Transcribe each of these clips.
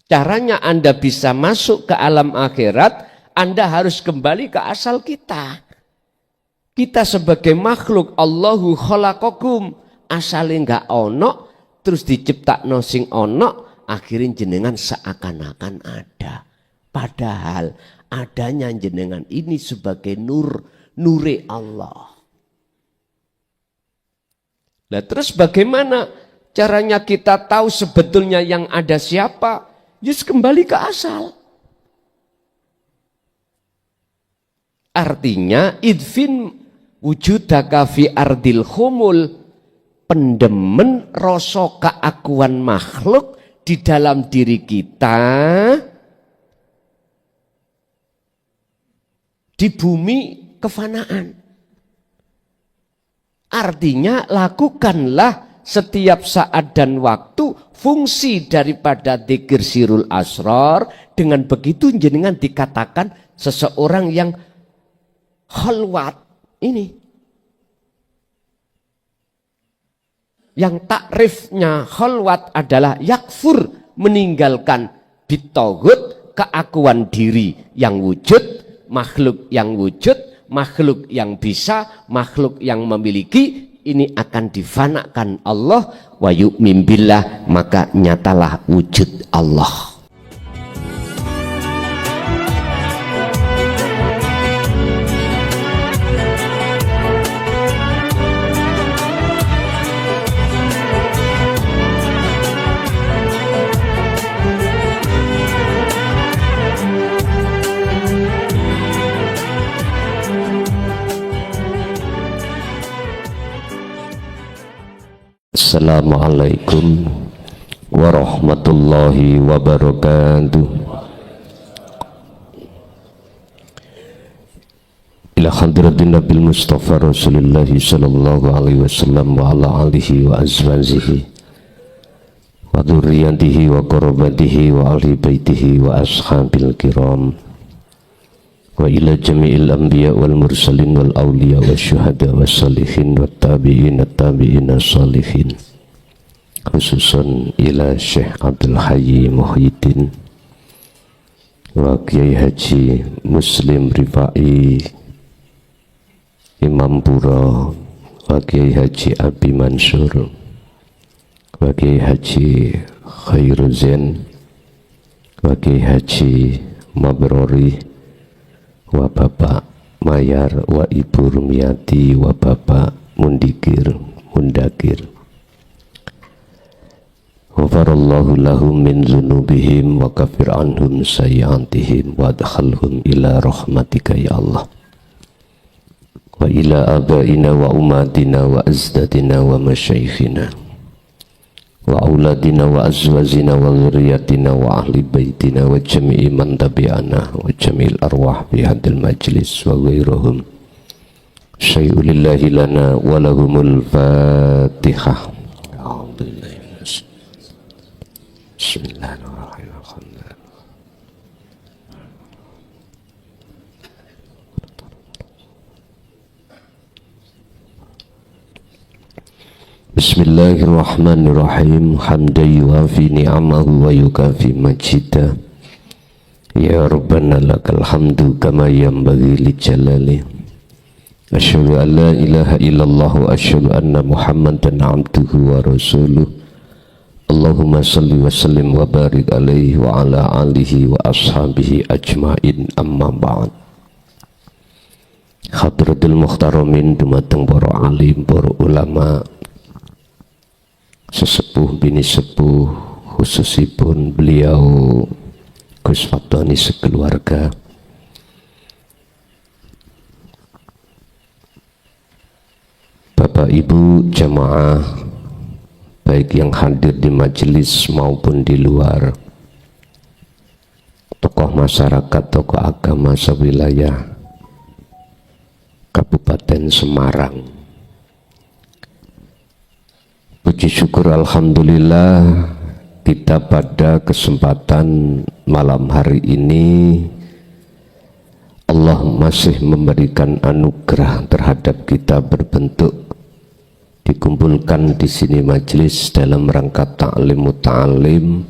Caranya Anda bisa masuk ke alam akhirat, Anda harus kembali ke asal kita. Kita sebagai makhluk, Allahu khalaqakum, asale enggak ono, terus diciptakno sing ono, akhirnya jenengan seakan-akan ada. Padahal adanya jenengan ini sebagai nure Allah. Nah terus bagaimana caranya kita tahu sebetulnya yang ada siapa? Just kembali ke asal. Artinya idfin wujudaka fi ardil khumul, pendemen rasa keakuan makhluk di dalam diri kita di bumi kefanaan. Artinya lakukanlah setiap saat dan waktu fungsi daripada dzikir sirul asrar. Dengan begitu jenengan dikatakan seseorang yang khalwat ini. Yang takrifnya khalwat adalah yakfur, meninggalkan bitogut, keakuan diri yang wujud, makhluk yang wujud, makhluk yang bisa, makhluk yang memiliki, ini akan difanakan Allah. Wa yu'min billah, maka nyatalah wujud Allah. Assalamualaikum warahmatullahi wabarakatuh. Ila hadratin Nabil Mustafa Rasulullah sallallahu alaihi wasallam wa ala alihi wa azwajihi wa dzurriyyatihi wa qarabatihi wa ahli baitihi wa ashabil kiram wa ila jami'il anbiya wal mursalin wal awliya wa syuhada wa salihin wa tabi'in salihin, khususan ila Syekh Abdul Hayy Muhyiddin wa Kiai Haji Muslim Rifai Imam Pura wa Kiai Haji Abi Mansur wa Kiai Haji Khairuzen wa Kiai Haji Mabrori wa Bapak Mayar wa Ibu Rumiati wa Bapak Mundakir. Ghafarallahu lahum min dzunubihim wa kafir anhum sayyi'atihim wa adkhalhum ila rahmatika ya Allah. Wa ila abaina wa umatina wa azdadina wa masyaikhina wa auladina wa azwajina wa dzurriyyatina wa ahli baitina wa jami'i man tabi'ana wa jami'il arwah fi hadil majlis wa ghairuhum. Syai'ulillahi lana wa lahumul fatihah. Bismillahirrahmanirrahim. Bismillahirrahmanirrahim. Hamdan yuwafi ni'amahu wa yukafi majidah. Ya Rabbana lakal hamdu kama yanbaghi li jalali. Asyhadu an la ilaha illallah wa asyhadu anna Muhammadan abduhu wa rasuluh. Allahumma salli wa sallim wa barik alaihi wa ala alihi wa ashabihi ajmain, amma ba'd. Hadratul muhtaramin, dumateng para alim, para ulama, sesepuh bini sepuh, khususipun beliau Gus Fatoni sekeluarga, Bapak Ibu jamaah baik yang hadir di majelis maupun di luar, tokoh masyarakat, tokoh agama sewilayah Kabupaten Semarang. Puji syukur alhamdulillah, kita pada kesempatan malam hari ini Allah masih memberikan anugerah terhadap kita berbentuk dikumpulkan di sini majelis dalam rangka ta'lim muta'alim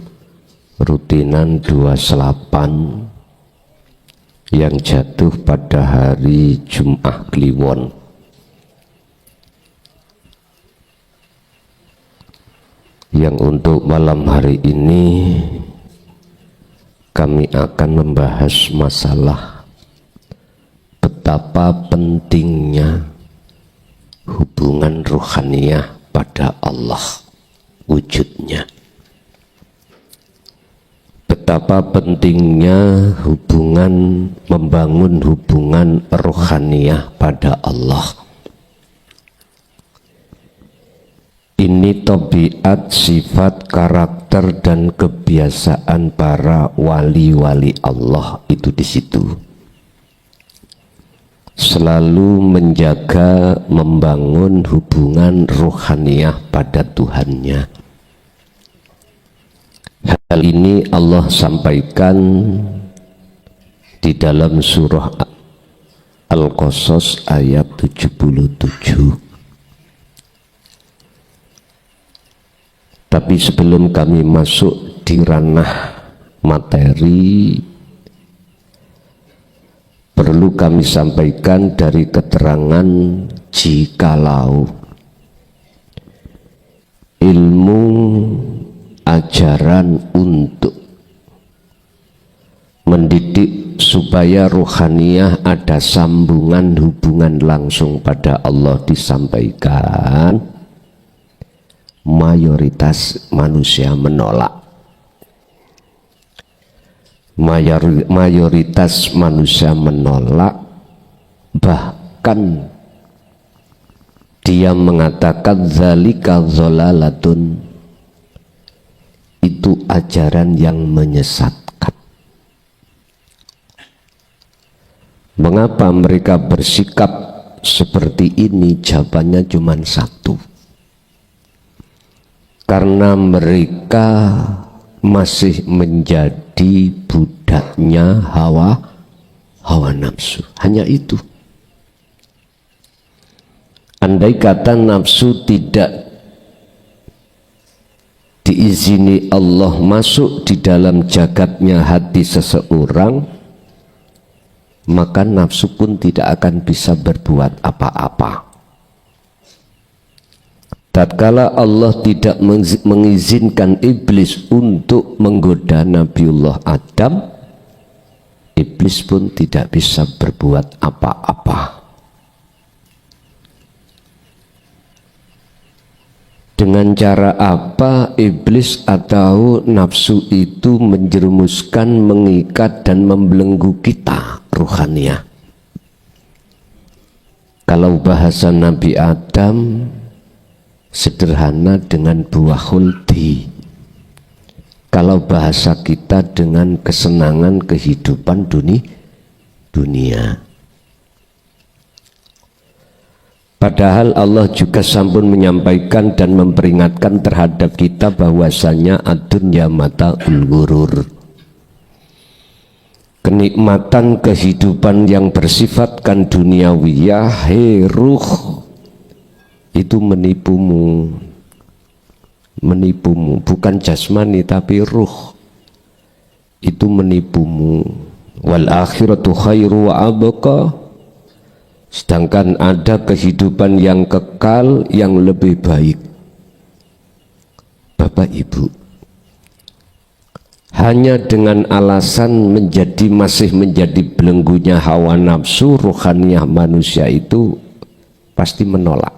rutinan 28 yang jatuh pada hari Jumat Kliwon. Yang untuk malam hari ini kami akan membahas masalah betapa pentingnya hubungan ruhaniyah pada Allah wujudnya. Betapa pentingnya membangun hubungan rohaniyah pada Allah. Ini tabiat, sifat, karakter dan kebiasaan para wali-wali Allah itu di situ. Selalu menjaga, membangun hubungan rohaniyah pada Tuhannya. Hal ini Allah sampaikan di dalam surah Al-Qasas ayat 77. Tapi sebelum kami masuk di ranah materi, perlu kami sampaikan dari keterangan jikalau ilmu ajaran untuk mendidik supaya rohaniyah ada sambungan hubungan langsung pada Allah disampaikan, mayoritas manusia menolak. Mayoritas manusia menolak, bahkan dia mengatakan zalika dhalalatun, itu ajaran yang menyesatkan. Mengapa mereka bersikap seperti ini? Jawabannya cuma satu. Karena mereka masih menjadi budaknya hawa nafsu. Hanya itu. Andai kata nafsu tidak diizini Allah masuk di dalam jagatnya hati seseorang, maka nafsu pun tidak akan bisa berbuat apa-apa. Tatkala Allah tidak mengizinkan iblis untuk menggoda Nabiullah Adam, iblis pun tidak bisa berbuat apa-apa. Dengan cara apa iblis atau nafsu itu menjerumuskan, mengikat dan membelenggu kita ruhaniyah? Kalau bahasa Nabi Adam sederhana dengan buah khuldi. Kalau bahasa kita dengan kesenangan kehidupan dunia. Padahal Allah juga sampun menyampaikan dan memperingatkan terhadap kita bahwasanya ad-dunya mata'ul ghurur. Kenikmatan kehidupan yang bersifatkan duniawiyah, ruh, itu menipumu, bukan jasmani tapi ruh itu menipumu. Wal akhiratu khairu wa abqa, sedangkan ada kehidupan yang kekal yang lebih baik. Bapak Ibu, hanya dengan alasan masih menjadi belenggunya hawa nafsu, rohaniyah manusia itu pasti menolak.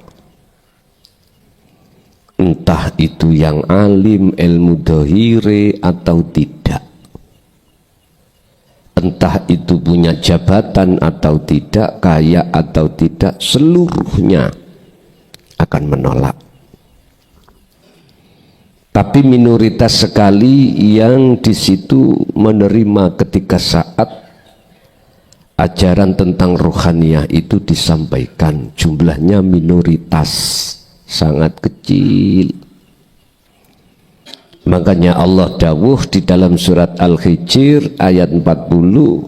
Entah itu yang alim, ilmu dohire atau tidak, entah itu punya jabatan atau tidak, kaya atau tidak, seluruhnya akan menolak. Tapi minoritas sekali yang di situ menerima ketika saat ajaran tentang rohaniyah itu disampaikan. Jumlahnya minoritas, sangat kecil. Makanya Allah dawuh di dalam surat Al-Hijr ayat 40,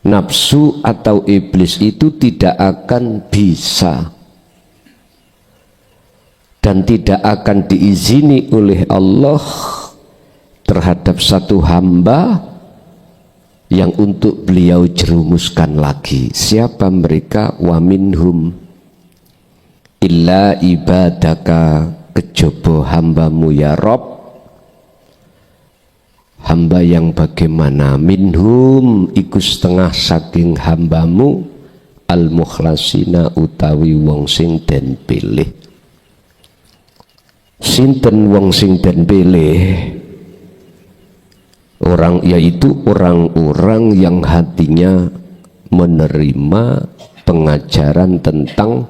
nafsu atau iblis itu tidak akan bisa dan tidak akan diizini oleh Allah terhadap satu hamba yang untuk beliau jerumuskan lagi. Siapa mereka? Wa minhum illa ibadaka, kejobo hambamu ya Rob. Hamba yang bagaimana? Minhum iku setengah saking hambamu, al mukhlasina utawi wong sing den pilih. Sinten wong sing den pilih? Orang, yaitu orang-orang yang hatinya menerima pengajaran tentang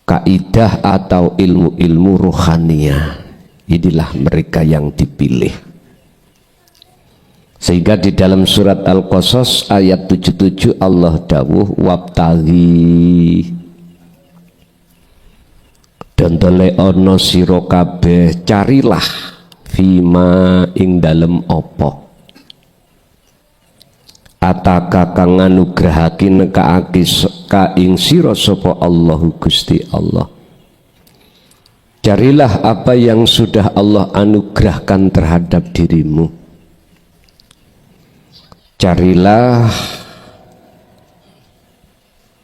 kaidah atau ilmu-ilmu rohaniyah. Inilah mereka yang dipilih. Sehingga di dalam surat Al-Qasas ayat 77 Allah dawuh wabtaghi, dan ono sira kabeh carilah fima ing dalem apa ataka kang anugrahake nekaake ka ing sira sapa Allahu Gusti Allah. Carilah apa yang sudah Allah anugerahkan terhadap dirimu. Carilah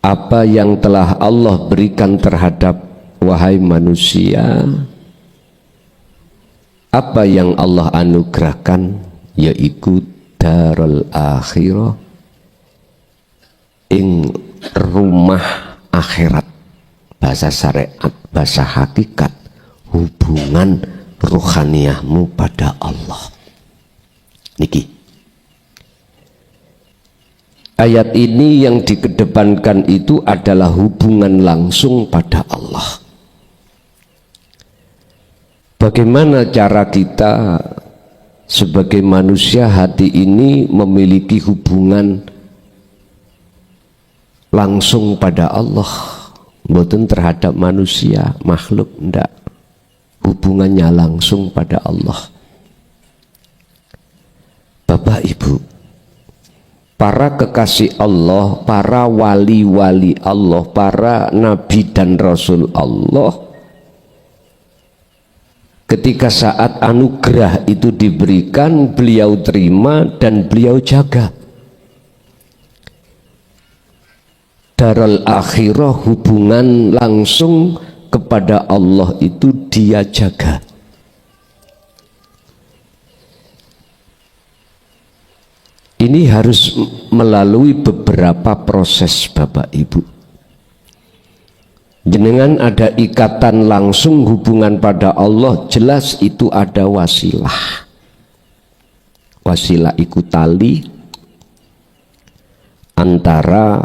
apa yang telah Allah berikan terhadap wahai manusia. Apa yang Allah anugerahkan, yaitu darul akhirah, ing rumah akhirat, bahasa syariat, bahasa hakikat, hubungan rohaniyahmu pada Allah. Niki ayat ini yang dikedepankan itu adalah hubungan langsung pada Allah. Bagaimana cara kita sebagai manusia hati ini memiliki hubungan langsung pada Allah, bukan terhadap manusia, makhluk, enggak. Hubungannya langsung pada Allah. Bapak Ibu, para kekasih Allah, para wali-wali Allah, para nabi dan rasul Allah, ketika saat anugerah itu diberikan, beliau terima dan beliau jaga. Darul akhirah, hubungan langsung kepada Allah itu dia jaga. Ini harus melalui beberapa proses Bapak Ibu. Jenengan ada ikatan langsung hubungan pada Allah, jelas itu ada wasilah. Wasilah itu tali antara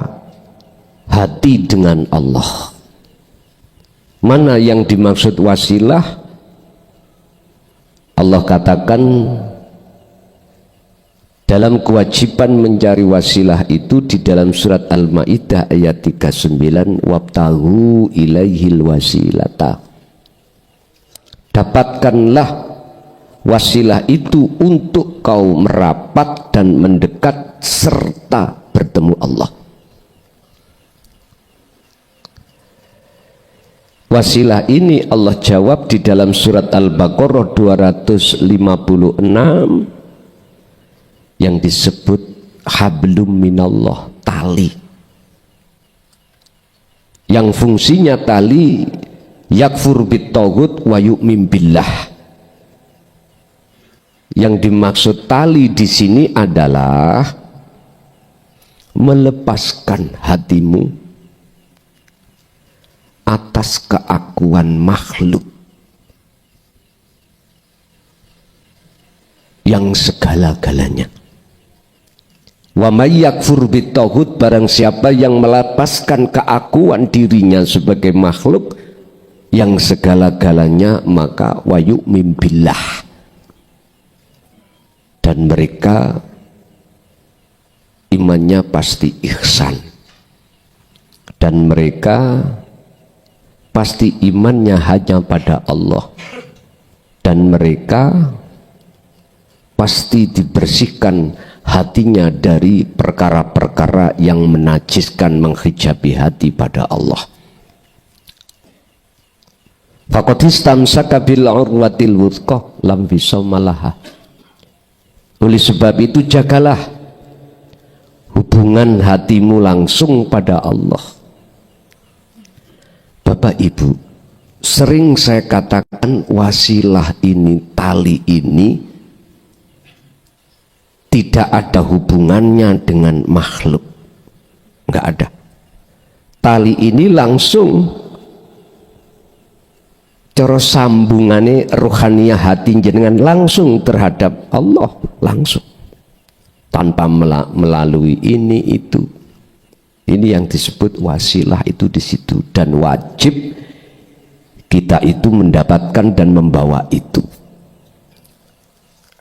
hati dengan Allah. Mana yang dimaksud wasilah? Allah katakan dalam kewajiban mencari wasilah itu di dalam surat Al-Maidah ayat 39, wabtaghu ilaihil wasilata. Dapatkanlah wasilah itu untuk kau merapat dan mendekat serta bertemu Allah. Wasilah ini Allah jawab di dalam surat Al-Baqarah 256 yang disebut hablum minallah, tali yang fungsinya tali yakfur bit-taghut wa yu'min billah. Yang dimaksud tali di sini adalah melepaskan hatimu atas keakuan makhluk yang segala-galanya. Wa may yakfur bit-taghut, barang siapa yang melepaskan keakuan dirinya sebagai makhluk yang segala-galanya, maka wa yu'min billah, dan mereka imannya pasti ihsan, dan mereka pasti imannya hanya pada Allah, dan mereka pasti dibersihkan hatinya dari perkara-perkara yang menajiskan, menghijabi hati pada Allah. Faqad istamsaka bil urwatil wuthqa lam fisama. Oleh sebab itu jagalah hubungan hatimu langsung pada Allah. Bapak Ibu, sering saya katakan wasilah ini, tali ini tidak ada hubungannya dengan makhluk, nggak ada. Tali ini langsung cara sambungane rohaniah hati jenengan langsung terhadap Allah, langsung tanpa melalui ini itu. Ini yang disebut wasilah itu di situ, dan wajib kita itu mendapatkan dan membawa itu.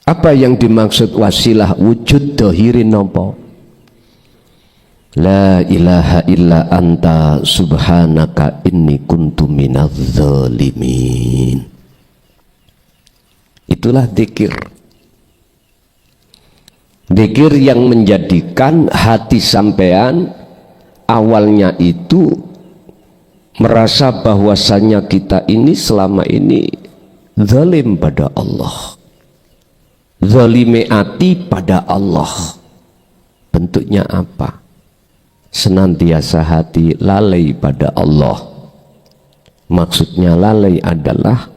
Apa yang dimaksud wasilah? Wujud dohirin nopo? La ilaha illa anta subhanaka inni kuntu minadz zalimin. Itulah dzikir. Dzikir yang menjadikan hati sampean awalnya itu merasa bahwasanya kita ini selama ini zalim pada Allah, zalime ati pada Allah. Bentuknya apa? Senantiasa hati lalai pada Allah. Maksudnya lalai adalah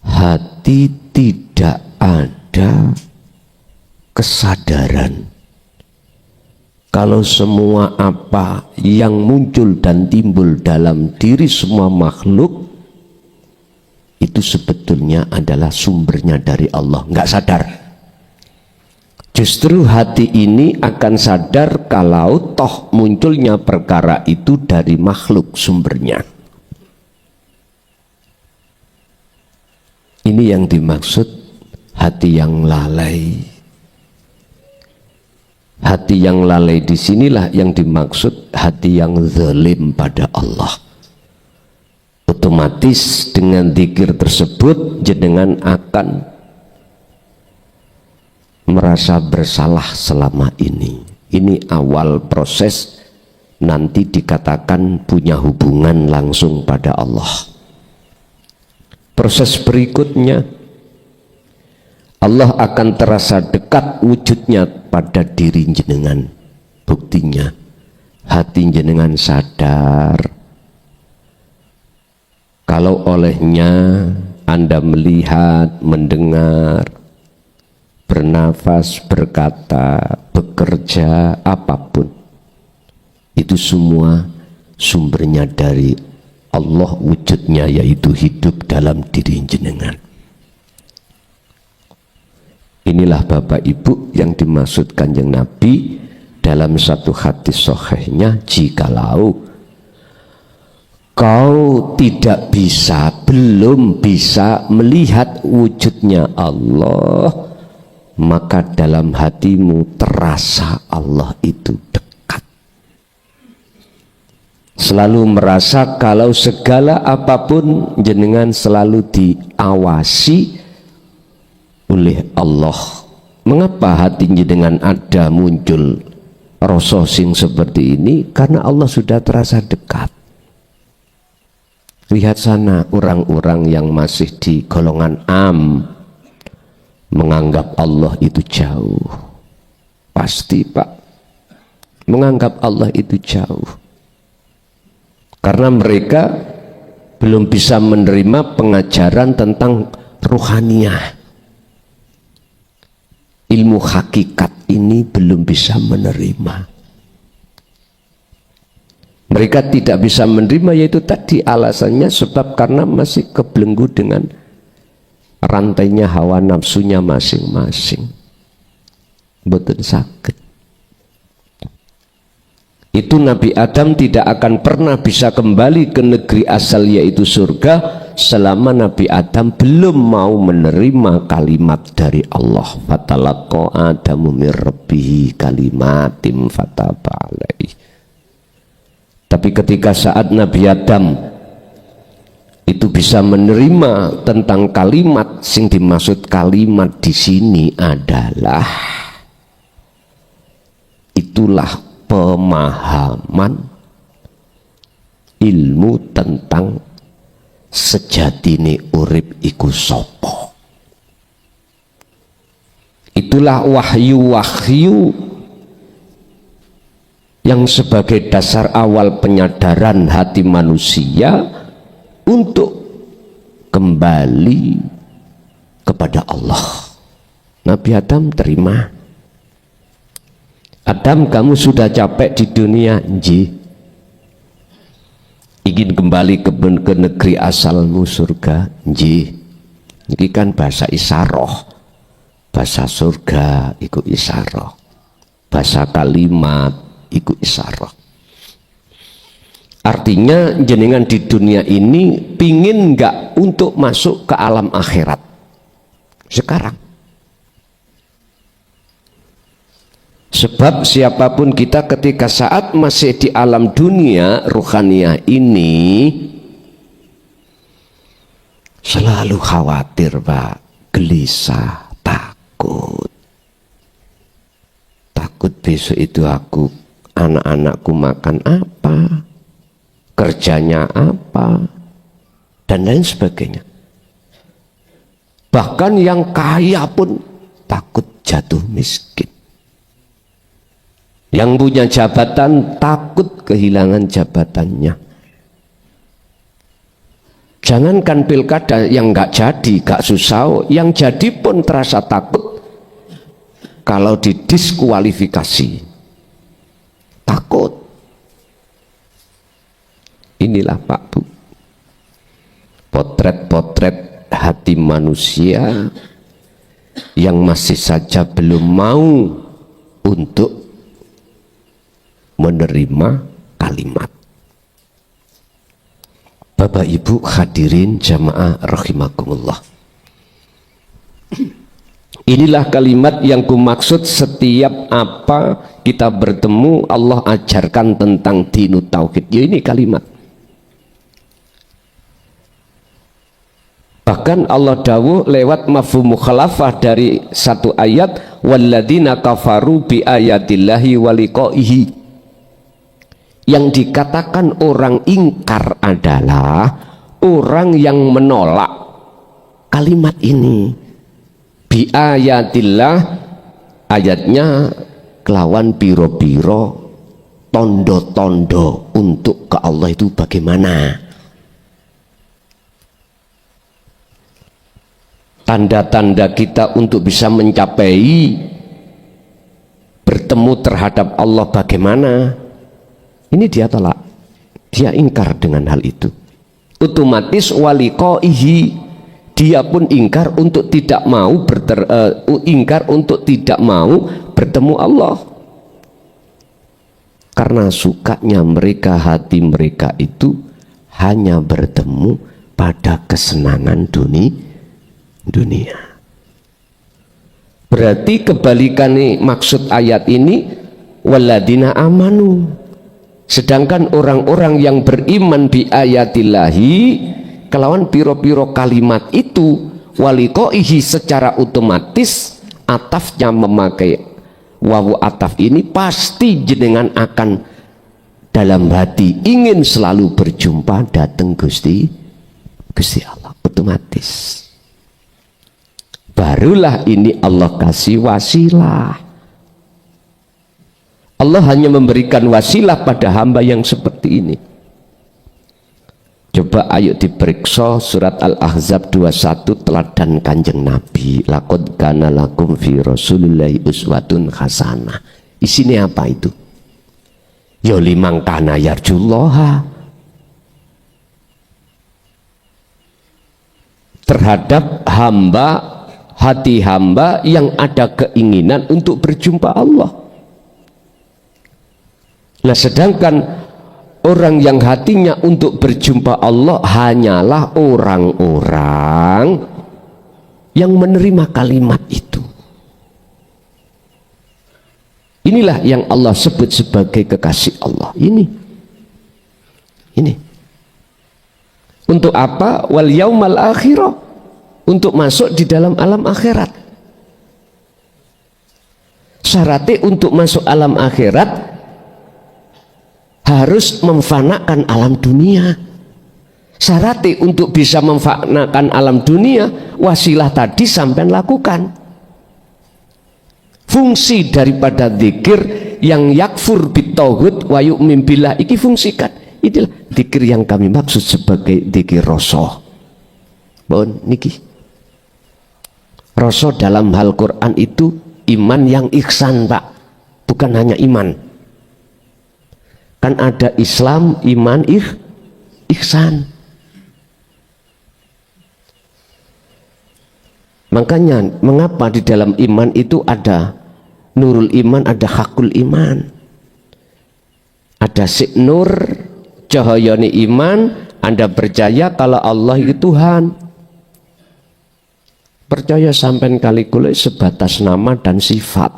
hati tidak ada kesadaran kalau semua apa yang muncul dan timbul dalam diri semua makhluk itu sebetulnya adalah sumbernya dari Allah. Nggak sadar. Justru hati ini akan sadar kalau toh munculnya perkara itu dari makhluk sumbernya. Ini yang dimaksud hati yang lalai. Hati yang lalai disinilah yang dimaksud hati yang zalim pada Allah. Otomatis dengan zikir tersebut jenengan akan merasa bersalah selama ini. Ini awal proses nanti dikatakan punya hubungan langsung pada Allah. Proses berikutnya Allah akan terasa dekat wujudnya pada diri jenengan. Buktinya hati jenengan sadar kalau olehnya Anda melihat, mendengar, bernafas, berkata, bekerja, apapun itu semua sumbernya dari Allah, wujudnya yaitu hidup dalam diri jenengan. Inilah Bapak Ibu yang dimaksud Kanjeng Nabi dalam satu hadis sahihnya, jikalau kau tidak bisa, belum bisa melihat wujudnya Allah, maka dalam hatimu terasa Allah itu dekat. Selalu merasa kalau segala apapun jenengan selalu diawasi oleh Allah. Mengapa hati jenengan ada muncul rasa sing seperti ini? Karena Allah sudah terasa dekat. Lihat sana orang-orang yang masih di golongan menganggap Allah itu jauh. Pasti Pak, menganggap Allah itu jauh karena mereka belum bisa menerima pengajaran tentang ruhaniyah. Ilmu hakikat ini belum bisa menerima. Mereka tidak bisa menerima, yaitu tadi alasannya sebab karena masih kebelenggu dengan rantainya hawa nafsunya masing-masing. Mboten saged. Itu Nabi Adam tidak akan pernah bisa kembali ke negeri asal yaitu surga selama Nabi Adam belum mau menerima kalimat dari Allah. Fatalaqa Adamu mir rabbih kalimatin fataba alaihi. Tapi ketika saat Nabi Adam itu bisa menerima tentang kalimat, sing dimaksud kalimat di sini adalah itulah pemahaman ilmu tentang sejatine urip iku sapa. Itulah wahyu-wahyu yang sebagai dasar awal penyadaran hati manusia untuk kembali kepada Allah. Nabi Adam terima. Adam, kamu sudah capek di dunia, nji. Ingin kembali ke negeri asalmu surga, nji. Ini kan bahasa isaroh. Bahasa surga iku isaroh. Bahasa kalimat iku isaroh. Artinya jenengan di dunia ini pingin nggak untuk masuk ke alam akhirat sekarang. Sebab siapapun kita ketika saat masih di alam dunia ruhaniyah ini selalu khawatir, Pak, gelisah, takut besok itu anak-anakku makan apa, kerjanya apa, dan lain sebagainya. Bahkan yang kaya pun takut jatuh miskin. Yang punya jabatan takut kehilangan jabatannya. Jangankan pilkada yang nggak jadi, nggak susah, yang jadi pun terasa takut kalau didiskualifikasi. Takut. Inilah Pak Bu, potret-potret hati manusia yang masih saja belum mau untuk menerima kalimat. Bapak Ibu hadirin jamaah rahimakumullah. Inilah kalimat yang kumaksud setiap apa kita bertemu Allah ajarkan tentang dinut tauhid. Ya, ini kalimat. Bahkan Allah dawuh lewat mafhum mukhalafah dari satu ayat, walladzina kafaru bi ayatillahi wa liqaihi. Yang dikatakan orang ingkar adalah orang yang menolak kalimat ini. Bi ayatillah, ayatnya kelawan biro-biro tondo-tondo untuk ke Allah itu bagaimana. Tanda-tanda kita untuk bisa mencapai bertemu terhadap Allah bagaimana. Ini dia tolak, dia ingkar dengan hal itu. Otomatis waliqaihi, dia pun ingkar untuk tidak mau bertemu Allah. Karena sukanya mereka, hati mereka itu hanya bertemu pada kesenangan dunia. Berarti kebalikannya maksud ayat ini, waladina amanu. Sedangkan orang-orang yang beriman bi ayatillahi kelawan piro-piro kalimat itu waliqaihi, secara otomatis atafnya memakai wawu ataf ini pasti jenengan akan dalam hati ingin selalu berjumpa datang Gusti Allah, otomatis. Barulah ini Allah kasih wasilah. Allah hanya memberikan wasilah pada hamba yang seperti ini. Coba ayo diperiksa surat Al-Ahzab 21, teladan Kanjeng Nabi. Laqad kana lakum fi Rasulillahi uswatun hasanah. Isinya apa itu? Ya liman kana yarjullaha. Terhadap hamba, hati hamba yang ada keinginan untuk berjumpa Allah. Nah, sedangkan orang yang hatinya untuk berjumpa Allah hanyalah orang-orang yang menerima kalimat itu. Inilah yang Allah sebut sebagai kekasih Allah. Ini untuk apa? Wal yaumal akhirah, untuk masuk di dalam alam akhirat. Syaratnya untuk masuk alam akhirat harus memfanakan alam dunia. Syaratnya untuk bisa memfaknakan alam dunia, wasilah tadi sampean lakukan. Fungsi daripada zikir yang yakfur bitauhid wa yu'min billah iki fungsikan. Inilah zikir yang kami maksud sebagai zikir rasa. Bon niki. Rasa dalam hal Quran itu iman yang ihsan, Pak. Bukan hanya iman. Kan ada Islam, iman, ihsan. Makanya mengapa di dalam iman itu ada nurul iman, ada hakul iman, ada si nur, cahayani iman. Anda percaya kalau Allah itu Tuhan, percaya sampai kali kule sebatas nama dan sifat.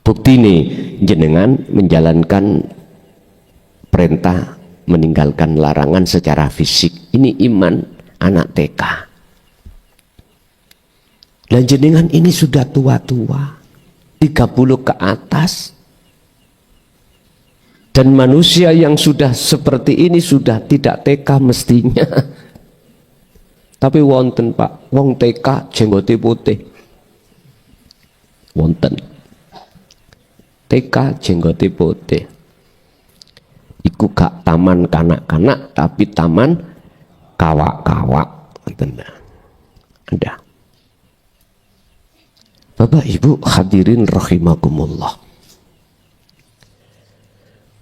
Bukti ini jenengan menjalankan perintah, meninggalkan larangan secara fisik. Ini iman anak TK. Dan jenengan ini sudah tua-tua, 30 ke atas. Dan manusia yang sudah seperti ini sudah tidak TK mestinya. Tapi wonten Pak, wong TK jenggote putih. Wonten. TK jenggote putih. Iku gak taman kanak-kanak, tapi taman kawak-kawak. Ada. Bapak Ibu hadirin rahimakumullah.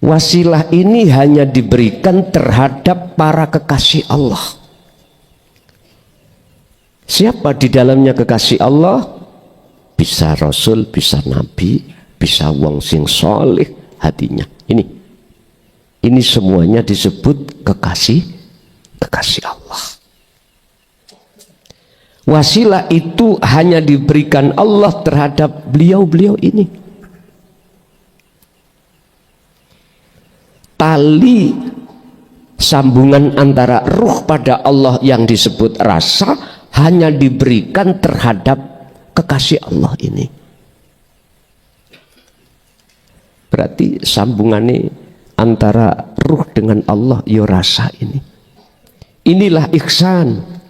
Wasilah ini hanya diberikan terhadap para kekasih Allah. Siapa di dalamnya kekasih Allah? Bisa Rasul, bisa Nabi, bisa wong sing soleh hatinya. Ini semuanya disebut kekasih Allah. Wasilah itu hanya diberikan Allah terhadap beliau-beliau ini. Tali sambungan antara ruh pada Allah yang disebut rasa hanya diberikan terhadap kekasih Allah ini. Berarti sambungannya antara ruh dengan Allah ya rasa ini. Inilah ihsan.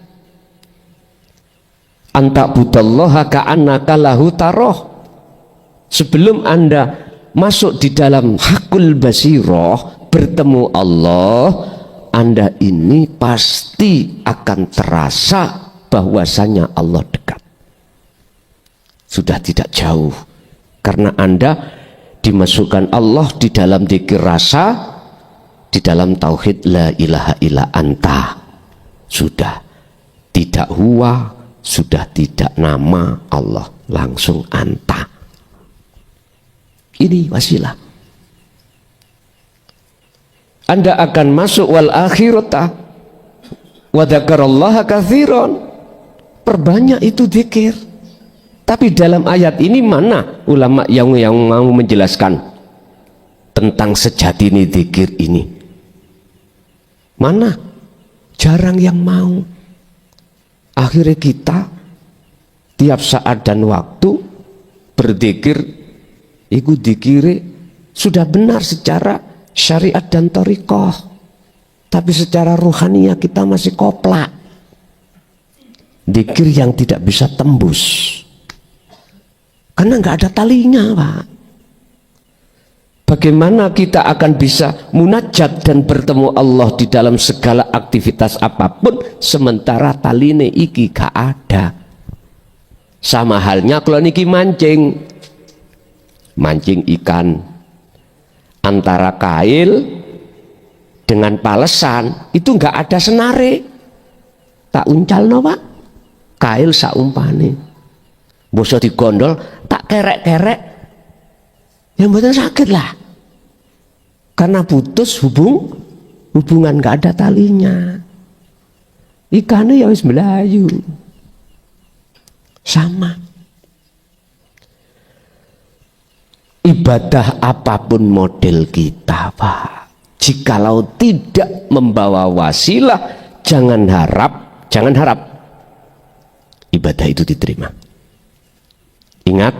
Anta budallaha ka'annaka lahu taroh. Sebelum Anda masuk di dalam hakul basiroh, bertemu Allah, Anda ini pasti akan terasa bahwasanya Allah dekat. Sudah tidak jauh. Karena Anda dimasukkan Allah di dalam dzikir rasa, di dalam tauhid la ilaha illa anta. Sudah tidak huwa, sudah tidak nama Allah, langsung anta. Ini wasilah. Anda akan masuk wal akhirata wa dzakarallaha katsiran. Perbanyak itu zikir. Tapi dalam ayat ini mana ulama yang mau menjelaskan tentang sejati zikir ini? Mana? Jarang yang mau. Akhirnya kita tiap saat dan waktu berzikir, itu dikira sudah benar secara syariat dan thariqah, tapi secara ruhaniah kita masih koplak. Zikir yang tidak bisa tembus karena nggak ada talinya, Pak. Bagaimana kita akan bisa munajat dan bertemu Allah di dalam segala aktivitas apapun sementara taline iki gak ada? Sama halnya kalau niki mancing ikan, antara kail dengan palesan itu nggak ada senare. Tak uncal no Pak, kail saumpane boso digondol tak kerek-kerek yang betul sakit lah, karena putus hubungan nggak ada talinya. Ikannya ya wis melayu. Sama ibadah apapun model kita, Pak, jikalau tidak membawa wasilah, jangan harap ibadah itu diterima. Ingat,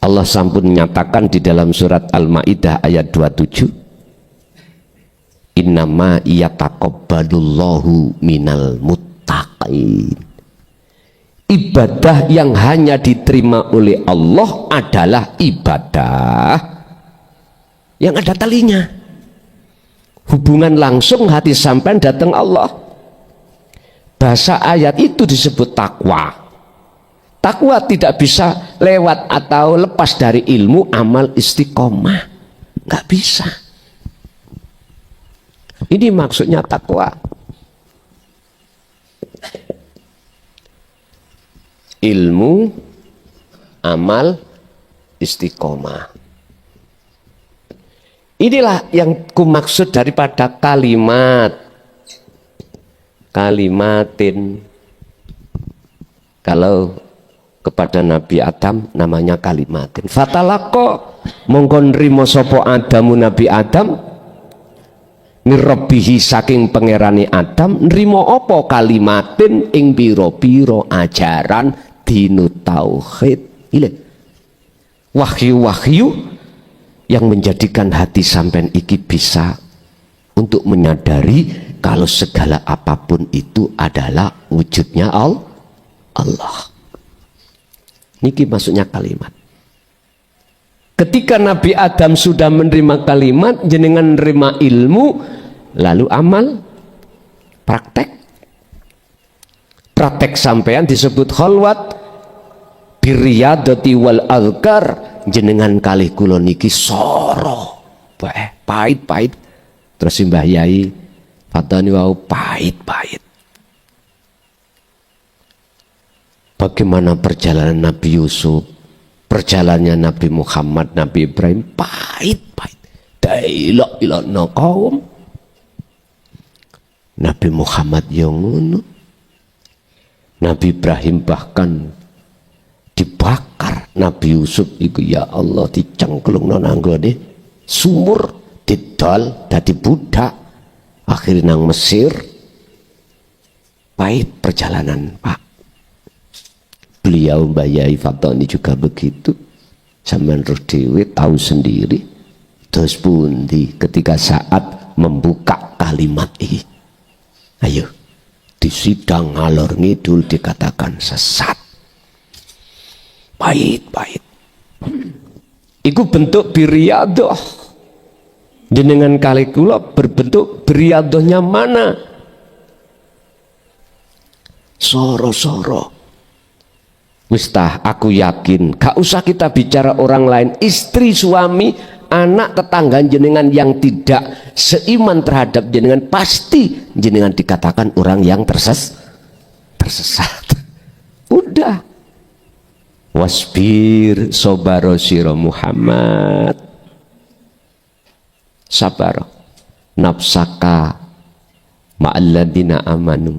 Allah sampun menyatakan di dalam surat Al-Maidah ayat 27, Innama yataqabbalullahu minal muttaqin. Ibadah yang hanya diterima oleh Allah adalah ibadah yang ada talinya, hubungan langsung hati sampean datang Allah. Bahasa ayat itu disebut takwa. Takwa tidak bisa lewat atau lepas dari ilmu amal istiqomah, nggak bisa. Ini maksudnya takwa. Ilmu, amal, istiqomah. Inilah yang kumaksud daripada kalimatin. Kalau kepada Nabi Adam namanya kalimatin. Fatalako mongkon rimo sopo Adamu Nabi Adam mirrabbihi saking pangerane Adam nrimo opo kalimatin ing piro-piro ajaran dinu tauhid. Ile wahyu-wahyu yang menjadikan hati sampean iki bisa untuk menyadari kalau segala apapun itu adalah wujudnya Allah. Niki maksudnya kalimat. Ketika Nabi Adam sudah menerima kalimat, jenengan menerima ilmu, lalu amal, praktek sampean disebut khalwat birriyadati wal azkar. Jenengan kalih kula niki soro pahit terus Mbah Yai fatani wau pahit. Bagaimana perjalanan Nabi Yusuf, perjalanannya Nabi Muhammad, Nabi Ibrahim, pahit. Dailok ilokno kaum. Nabi Muhammad yang ngono. Nabi Ibrahim bahkan dibakar. Nabi Yusuf itu ya Allah dicengklungno nanggone sumur, didol dadi budak. Akhirnya nang Mesir. Pahit perjalanan, Pak. Beliau Mbah Yai Fatoni juga begitu. Sampeyan roh dhewe tahu sendiri. Terus pundi ketika saat membuka kalimat ini. Ayo, di sidang ngalor ngidul dikatakan sesat. Pahit. Iku bentuk biriadoh. Jenengan kali kula berbentuk biriadohnya mana? Soro-soro. Wistah, aku yakin gak usah kita bicara orang lain, istri, suami, anak, tetangga jenengan yang tidak seiman terhadap jenengan, pasti jenengan dikatakan orang yang tersesat. Udah. Wasbir sobaro siro Muhammad, sabar nafsaka ma'alladina amanu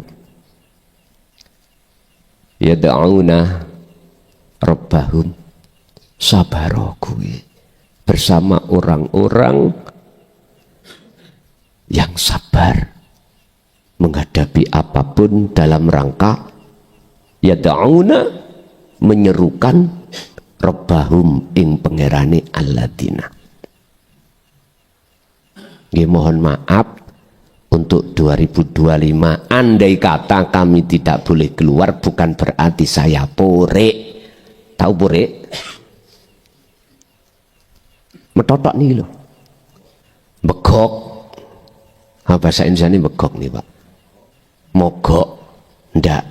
yada'una Rabbahum, sabaro kuwi bersama orang-orang yang sabar menghadapi apapun dalam rangka yada'una, menyerukan Rabbahum ing pangerane alladina. Nggih, mohon maaf untuk 2025, andai kata kami tidak boleh keluar bukan berarti saya pore. Tahu pore? Metotok nih loh. Begok. Bahasa Indonesia ini begok nih Pak. Mogok. Ndak.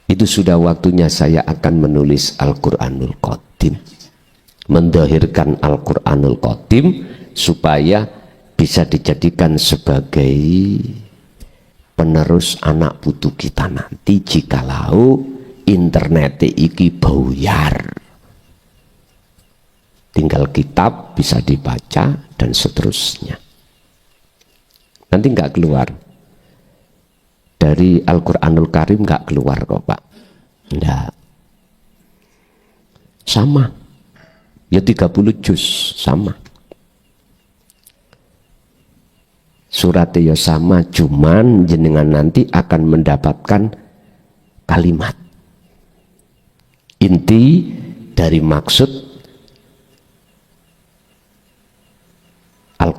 Itu sudah waktunya saya akan menulis Al-Quranul Qadim. Mendahirkan Al-Quranul Qadim supaya bisa dijadikan sebagai penerus anak putu kita nanti jikalau internet iki buyar. Tinggal kitab bisa dibaca dan seterusnya. Nanti nggak keluar. Dari Al-Quranul Karim nggak keluar kok Pak. Nggak. Sama. Ya 30 juz sama. Suratnya ya sama, cuman jenengan nanti akan mendapatkan kalimat inti dari maksud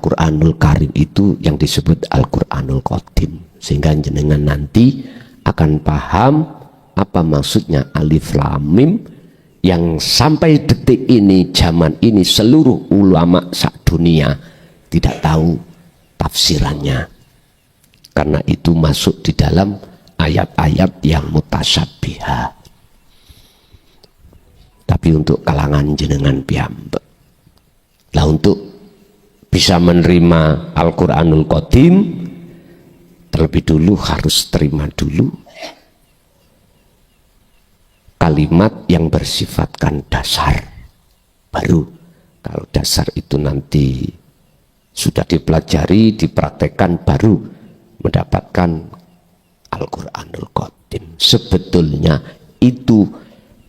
Al-Quranul Karim itu yang disebut Al-Quranul Qadim, sehingga jenengan nanti akan paham apa maksudnya alif lam mim yang sampai detik ini, zaman ini, seluruh ulama dunia tidak tahu tafsirannya, karena itu masuk di dalam ayat-ayat yang mutasyabihah. Tapi untuk kalangan jenengan piyambak lah, untuk bisa menerima Al-Quranul Qadim, terlebih dulu harus terima dulu kalimat yang bersifatkan dasar. Baru kalau dasar itu nanti sudah dipelajari, dipraktekkan, baru mendapatkan Al-Quranul Qadim. Sebetulnya itu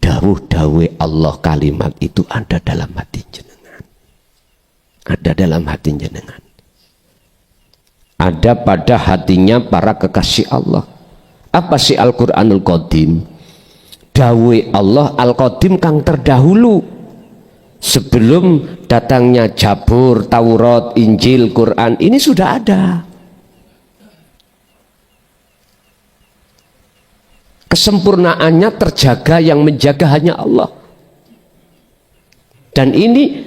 dawuh-dawuh Allah, kalimat itu ada dalam hati jenengan, ada dalam hati jenengan, ada pada hatinya para kekasih Allah. Apa sih Al-Quranul Qadim? Dawuh Allah Al-Qadim kang terdahulu, sebelum datangnya Zabur, Taurat, Injil, Quran, ini sudah ada. Kesempurnaannya terjaga, yang menjaga hanya Allah. Dan ini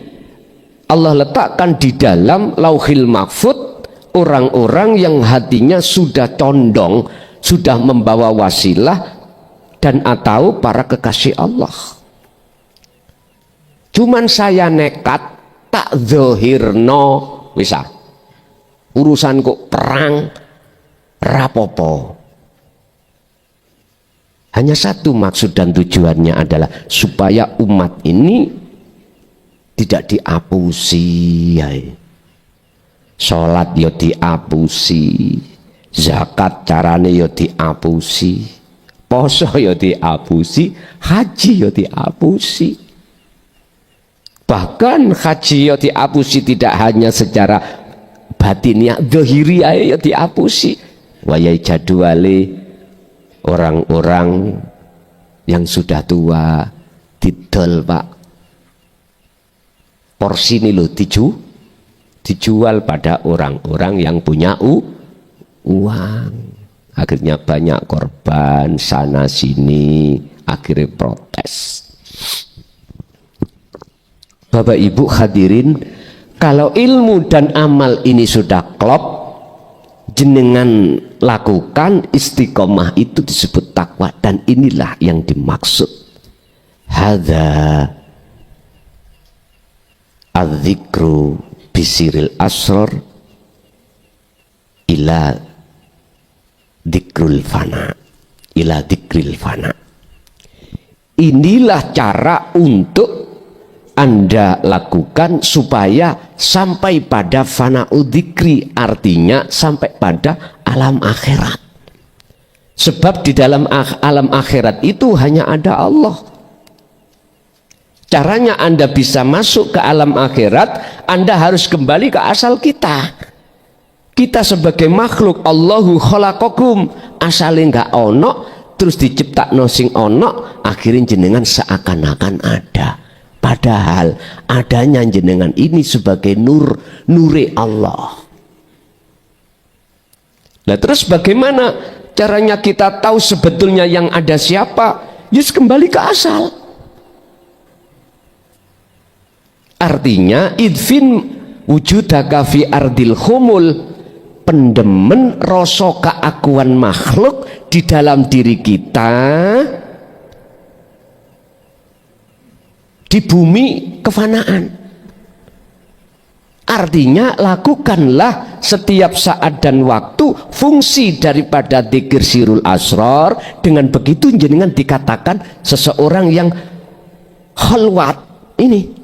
Allah letakkan di dalam Lauhil Mahfud orang-orang yang hatinya sudah condong, sudah membawa wasilah dan atau para kekasih Allah. Cuman saya nekat tak zohirno, bisa urusan kok perang rapopo. Hanya satu maksud dan tujuannya adalah supaya umat ini tidak diapusi. Sholat yo diapusi, zakat carane yo diapusi, poso yo diapusi, haji yo diapusi. Bahkan haji yo diapusi tidak hanya secara batinnya, dohiri yo diapusi. Wayai jadwale orang-orang yang sudah tua didol, Pak, porsi ini loh dijual pada orang-orang yang punya uang. Akhirnya banyak korban sana sini, akhirnya protes. Bapak Ibu hadirin, kalau ilmu dan amal ini sudah klop, jenengan lakukan istiqomah, itu disebut takwa. Dan inilah yang dimaksud hadza adzikru bisiril asror ila dzikrul fana, ila dzikril fana. Inilah cara untuk Anda lakukan supaya sampai pada fana'u dzikri, artinya sampai pada alam akhirat. Sebab di dalam alam akhirat itu hanya ada Allah. Caranya Anda bisa masuk ke alam akhirat, Anda harus kembali ke asal kita. Kita sebagai makhluk, Allahu khalaqakum, asale nggak ono, terus diciptakno sing ono, akhirnya jenengan seakan-akan ada. Padahal adanya jenengan ini sebagai nure Allah. Nah terus bagaimana caranya kita tahu sebetulnya yang ada siapa? Yus kembali ke asal. Artinya idfin wujudaka fi ardil khumul, pendemen rasa keakuan makhluk di dalam diri kita di bumi kefanaan. Artinya lakukanlah setiap saat dan waktu fungsi daripada dzikir sirul asrar. Dengan begitu jenengan dikatakan seseorang yang khalwat. Ini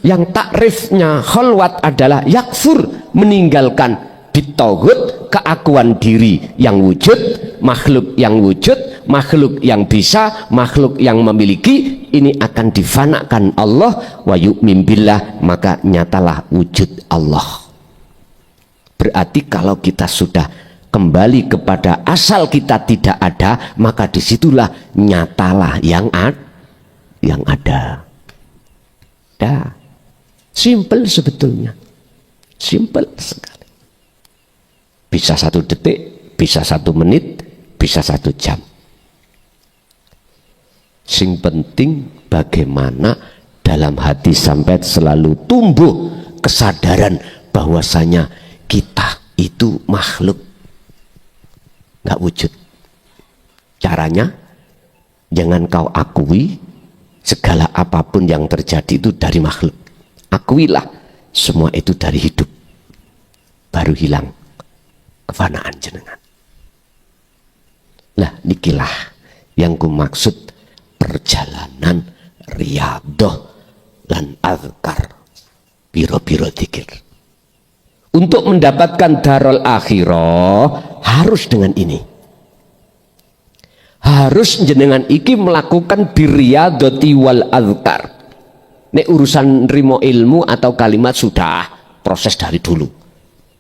yang takrifnya khalwat adalah yakfur, meninggalkan bitauhid, keakuan diri yang wujud, makhluk yang wujud, makhluk yang bisa, makhluk yang memiliki, ini akan difanakan Allah. Wa yu'min billah, maka nyatalah wujud Allah. Berarti kalau kita sudah kembali kepada asal kita tidak ada, maka disitulah nyatalah yang ada. Dah. Simple sebetulnya, simple sekali. Bisa 1 detik, bisa 1 menit, bisa 1 jam. Sing penting bagaimana dalam hati sampai selalu tumbuh kesadaran bahwasanya kita itu makhluk, nggak wujud. Caranya jangan kau akui segala apapun yang terjadi itu dari makhluk. Akuilah semua itu dari hidup, baru hilang kefanaan jenengan. Lah nikilah yang ku maksud perjalanan riyadhah lan azkar, biro-biro dzikir. Untuk mendapatkan darul akhirah harus dengan ini. Harus jenengan iki melakukan birriyadhati wal azkar. Nek urusan rimo ilmu atau kalimat sudah proses dari dulu.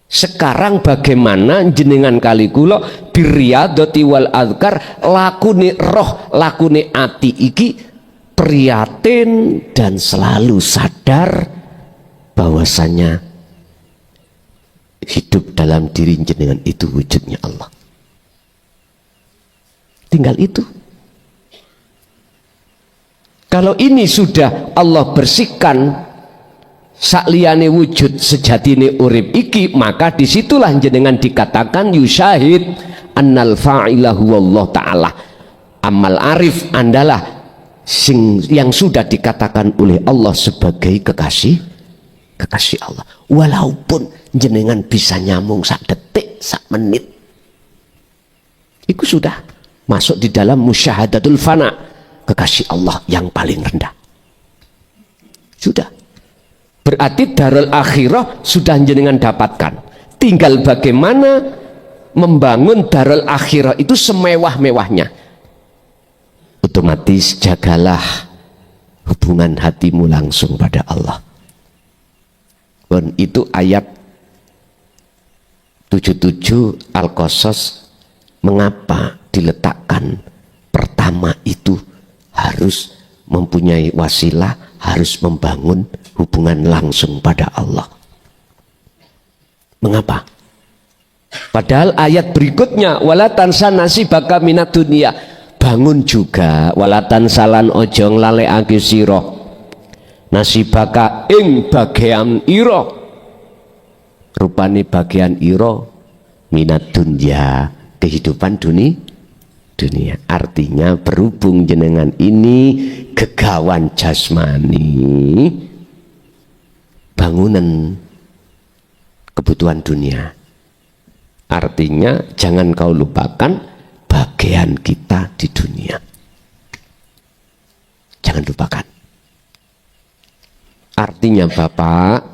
Sekarang bagaimana jenengan kali kula birriyadhati wal azkar, lakune roh, lakune ati iki prihatin dan selalu sadar bahwasanya hidup dalam diri jenengan itu wujudnya Allah. Tinggal itu. Kalau ini sudah Allah bersihkan sakliyane wujud sejatine urip iki, maka disitulah jenengan dikatakan yusyahid annal fa'ilahu Allah ta'ala. Amal arif andalah yang sudah dikatakan oleh Allah sebagai kekasih Allah. Walaupun jenengan bisa nyambung 1 detik, 1 menit, itu sudah masuk di dalam musyahadatul fana, kekasih Allah yang paling rendah. Sudah. Berarti darul akhirah sudah jenengan dapatkan. Tinggal bagaimana membangun darul akhirah itu semewah-mewahnya. Otomatis jagalah hubungan hatimu langsung pada Allah. Dan itu ayat 77 Al-Qasas. Mengapa diletakkan pertama itu harus mempunyai wasilah, harus membangun hubungan langsung pada Allah. Mengapa? Padahal ayat berikutnya wala tansa nasibaka minad dunya, bangun juga wala tansalan ojo nglalekake sira nasibaka ing bagian ira, rupane bagian ira minad dunya, kehidupan dunia. Artinya berhubung jenengan ini gegawan jasmani, bangunan kebutuhan dunia. Artinya jangan kau lupakan bagian kita di dunia. Jangan lupakan. Artinya Bapak,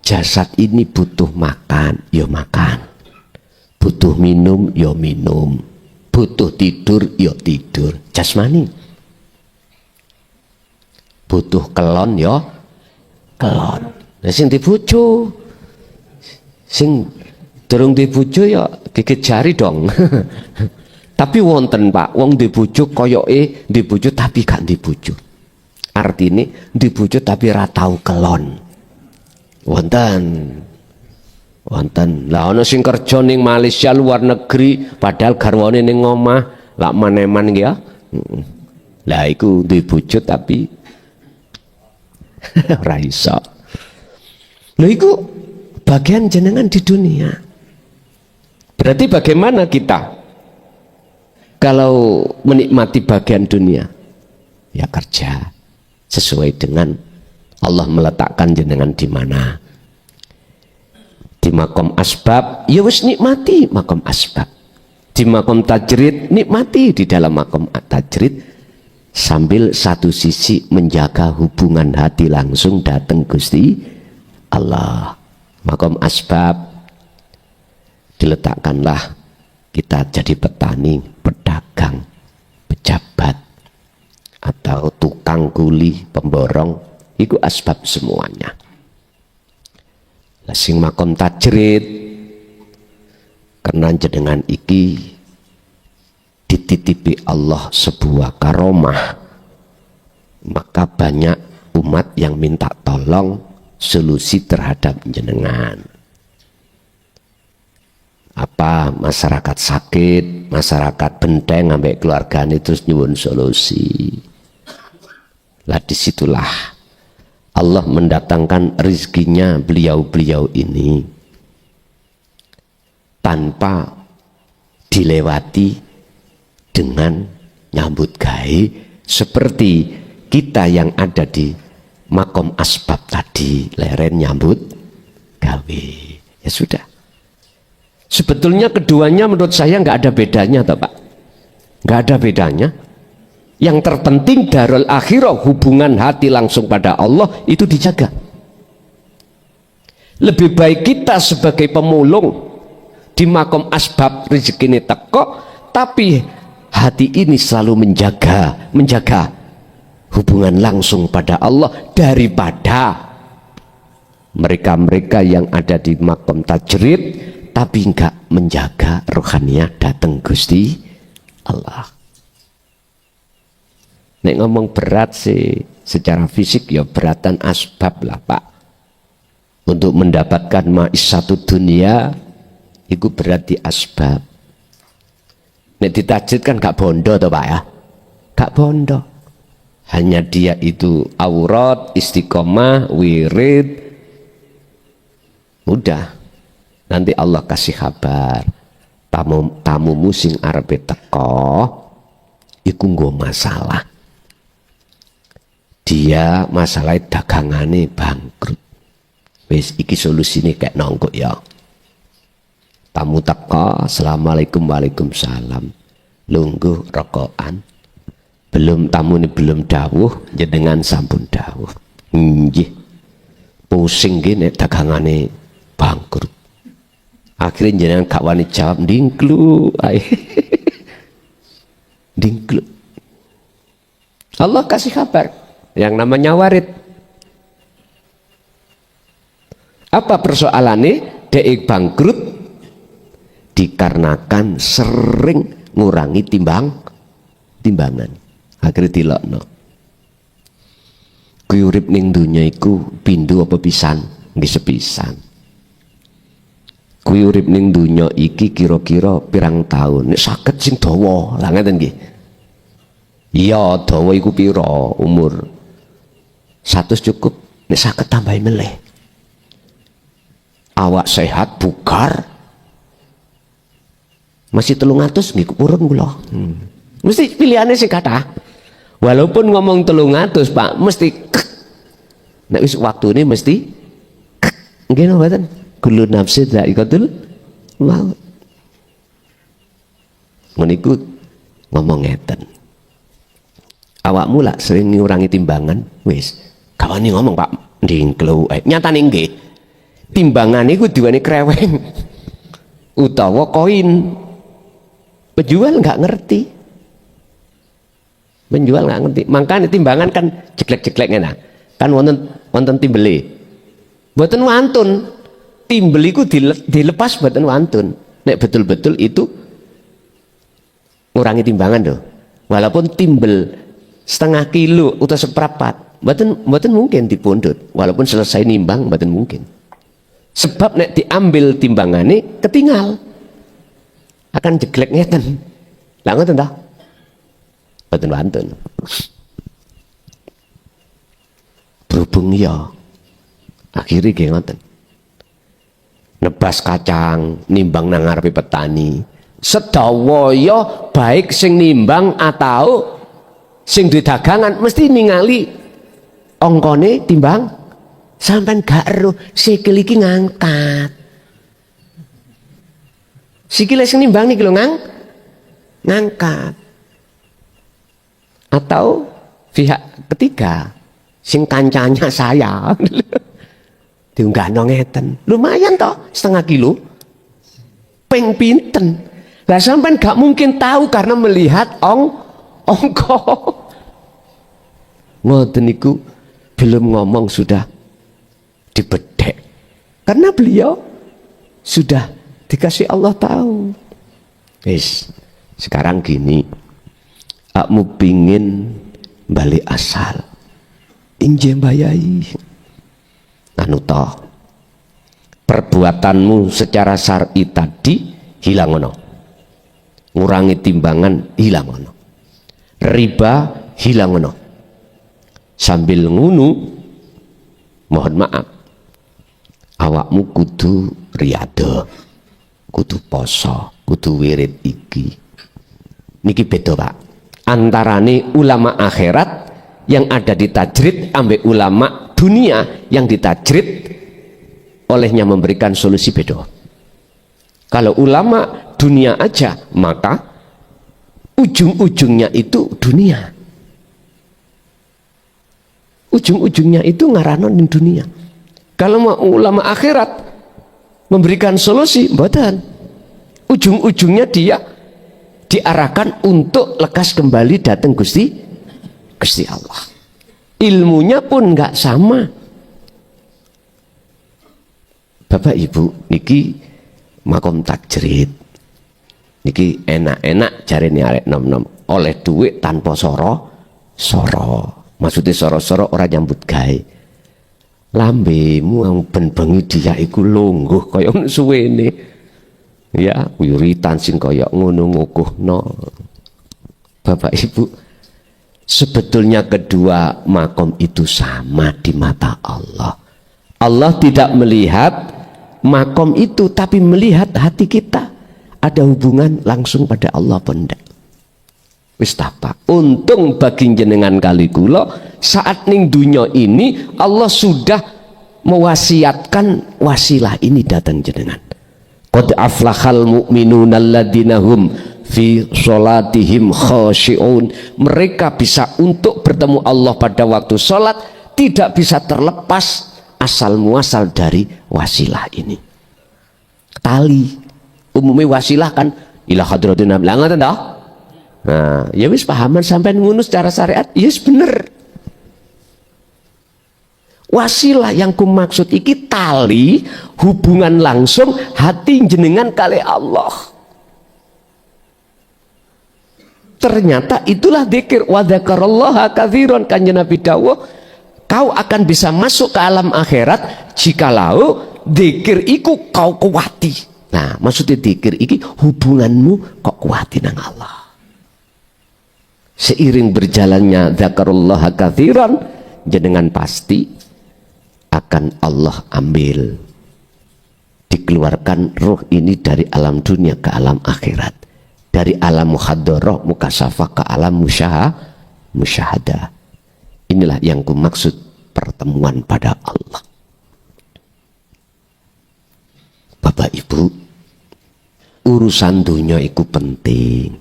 jasad ini butuh makan, ya makan. Butuh minum, ya minum. Butuh tidur, ya tidur. Jasmani. Butuh kelon, ya kelon. Nah, sing dibojo, sing durung dibojo ya gigit jari dong. Tapi wonten Pak, wong dibojo koyoke dibojo tapi gak dibojo. Artine dibojo tapi ra tau kelon. Wonten. Lah ana sing kerja ning Malaysia luar negeri padahal garwane ning omah, lak maneman nggih ya. Lah iku duwe bojo tapi ora iso. Lho iku bagian jenengan di dunia. Berarti bagaimana kita kalau menikmati bagian dunia? Ya kerja sesuai dengan Allah meletakkan jenengan di mana. Di makom asbab, ya wis nikmati makom asbab. Di makom tajrid, nikmati di dalam makom tajrid, sambil satu sisi menjaga hubungan hati langsung datang Gusti Allah. Makom asbab diletakkanlah kita jadi petani, pedagang, pejabat, atau tukang kuli, pemborong, itu asbab semuanya. Sing makom tajrid karena jenengan iki dititipi Allah sebuah karomah, maka banyak umat yang minta tolong solusi terhadap jenengan. Apa masyarakat sakit, masyarakat benteng sampai keluarganya terus nyuwun solusi. Lah disitulah Allah mendatangkan rezekinya beliau-beliau ini tanpa dilewati dengan nyambut gawe seperti kita yang ada di makom asbab tadi, leren nyambut gawe. Ya sudah. Sebetulnya keduanya menurut saya nggak ada bedanya toh Pak. Nggak ada bedanya. Yang terpenting darul akhirah, hubungan hati langsung pada Allah itu dijaga. Lebih baik kita sebagai pemulung di makom asbab rezeki ini teko, tapi hati ini selalu menjaga hubungan langsung pada Allah daripada mereka-mereka yang ada di makom tajrid tapi enggak menjaga rohaniah datang Gusti Allah. Nek ngomong berat sih secara fisik ya beratan asbab lah Pak. Untuk mendapatkan ma'isyatu dunia itu berat di asbab. Nek ditajid kan gak bondo toh Pak ya. Gak bondo. Hanya dia itu aurat, istiqomah, wirid. Udah. Nanti Allah kasih kabar tamu musing arepe teko iku nggo masalah. Dia masalah dagangane bangkrut. Wis iki solusine kayak nongkok ya. Tamu teko, assalamualaikum waalaikumsalam. Lungguh rokokan. Belum tamu ini belum dawuh, jenengan sampun dawuh. Nggih. Pusing gini dagangane bangkrut. Akhirnya jenengan gak wani jawab dingklu. Dingklu. Allah kasih kabar yang namanya warid. Apa persoalannya? Dek bangkrut dikarenakan sering ngurangi timbangan. Akhirnya dilokno. Kuwi urip ning donya iku pindho apa pisan? Nggih sepisan. Kuwi urip ning donya iki kira-kira pirang tahun? Nek saged sing dawa, lah ngeten nggih. Iya, dawa iku pira umur? 100 cukup, nek saged tambahi meleh. Awak sehat, bugar. Masih 300 nggih purun kula. Mesti pilihannya sing kathah. Walaupun ngomong 300 Pak, mesti nek wis waktune mesti nggih napa mboten? Kullu nafsin dha'iqatul maut. Meniku ngomong ngeten. Awakmu lah sering ngurangi timbangan, wis. Kawani ngomong Pak, ndingklu. Nyatane nggih. Timbangan iku diwane kreweng. Utawa koin. Penjual nggak ngerti. Penjual nggak ngerti. Makanya timbangan kan jeglek-jeglek ngene. Kan wonten timbele. Mboten wantun. Timbel iku dilepas mboten wantun. Nek betul-betul itu ngurangi timbangan loh. Walaupun timbel setengah kilo atau seperempat, mboten mungkin dipundhut. Walaupun selesai nimbang mboten mungkin. Sebab nek diambil timbangane ketinggal. Akan jeglek ngeten. Lah ngoten ta? Mboten wantun. Berhubung ya. Akhirnya nggih ngoten. Nebas kacang nimbang nang ngarepe petani sedawaya baik sing nimbang atau sing duwe dagangan mesti ningali ongkone timbang sampean gak eruh sikil iki ngangkat sikile sing nimbang niki lho ngangkat atau pihak ketiga sing kancanya saya diunggahno ngeten. Lumayan toh, setengah kilo. Ping pinten. Lah sampean gak mungkin tahu karena melihat ongko. Ngoten niku belum ngomong sudah dibedek. Karena beliau sudah dikasih Allah tahu. Wis, sekarang gini. Akmu pingin balik asal. Inje mbayai. anu toh perbuatanmu secara syar'i tadi hilang ono, ngurangi timbangan hilang ono, riba hilang ono. Sambil ngunu mohon maaf awakmu kudu riyadhah, kudu poso, kudu wirid iki. Niki beda Pak antarane ulama akhirat yang ada di tajrid ambek ulama dunia yang ditajrid olehnya memberikan solusi beda. Kalau ulama dunia aja maka ujung-ujungnya itu dunia, ujung-ujungnya itu ngaranon di dunia. Kalau mau ulama akhirat memberikan solusi mboten, ujung-ujungnya dia diarahkan untuk lekas kembali datang Gusti Allah. Ilmunya pun nggak sama. Bapak Ibu niki makom tajrid niki enak-enak jarene arek nom-nom oleh duit tanpa soro maksudnya soro orang nyambut gawe. Lambemu yang ben-bengi dia iku lungguh kaya suwene ya wiritan sing kaya ngono ngukuhno. Bapak Ibu sebetulnya kedua makom itu sama di mata Allah. Allah tidak melihat makom itu tapi melihat hati kita. Ada hubungan langsung pada Allah pendak. Wis tapa. Untung bagi jenengan kali kula saat ning dunya ini Allah sudah mewasiatkan wasilah ini datang jenengan. Qad aflahal mu'minuna alladzina hum fi sholatihim khashi'un. Mereka bisa untuk bertemu Allah pada waktu sholat, tidak bisa terlepas asal muasal dari wasilah ini. Tali umumnya wasilah kan ila hadratin nabi langan dah. Nah, ya wis pahaman sampai ngono secara syariat, yes bener. Wasilah yang kumaksud iki tali hubungan langsung hati jenengan kali Allah. Ternyata itulah dzikir wa dzakarallaha katsiran. Kanjeng Nabi dawuh kau akan bisa masuk ke alam akhirat jikalau dzikir iku kau kuwati. Nah, maksudnya dzikir iki hubunganmu kok kuwati nang Allah. Seiring berjalannya dzakarallaha katsiran, jenengan pasti akan Allah ambil, dikeluarkan ruh ini dari alam dunia ke alam akhirat, dari alam muhaddarah mukasafah ke alam musyahadah. Inilah yang kumaksud pertemuan pada Allah. Bapak Ibu, urusan dunia itu penting.